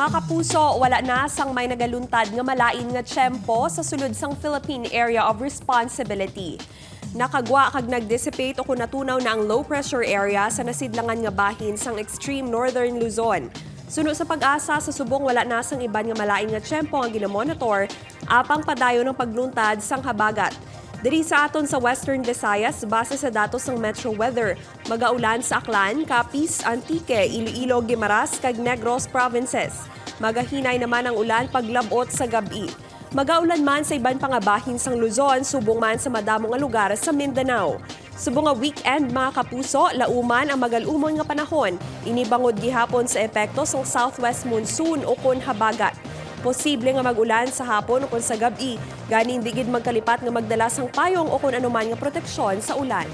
Mga kapuso, wala na sang may nagaluntad nga malain nga tiyempo sa sulod sang Philippine Area of Responsibility. Nakagwa kag nag-dissipate o kung natunaw na ang low pressure area sa nasidlangan nga bahin sang extreme northern Luzon. Suno sa pag-asa sa subong wala na sang iban nga malain nga tiyempo nga ginamonitor, apang padayon ng pagluntad sang habagat. Diri sa aton sa Western Visayas, base sa datos ng Metro Weather, magaulan sa Aklan, Capiz, Antique, Iloilo, Guimaras, kag Negros provinces. Magahinay naman ang ulan paglabot sa gabi. Magaulan man sa iban pangabahin sang Luzon, subong man sa madamong nga lugar sa Mindanao. Subong nga weekend mga kapuso, lauman ang magalumon nga panahon. Inibangod gihapon sa epekto sang southwest monsoon o kon habagat. Posible nga mag-ulan sa hapon o kung sa gabi, ganing digid magkalipat nga magdala sang payong o kung anuman nga proteksyon sa ulan.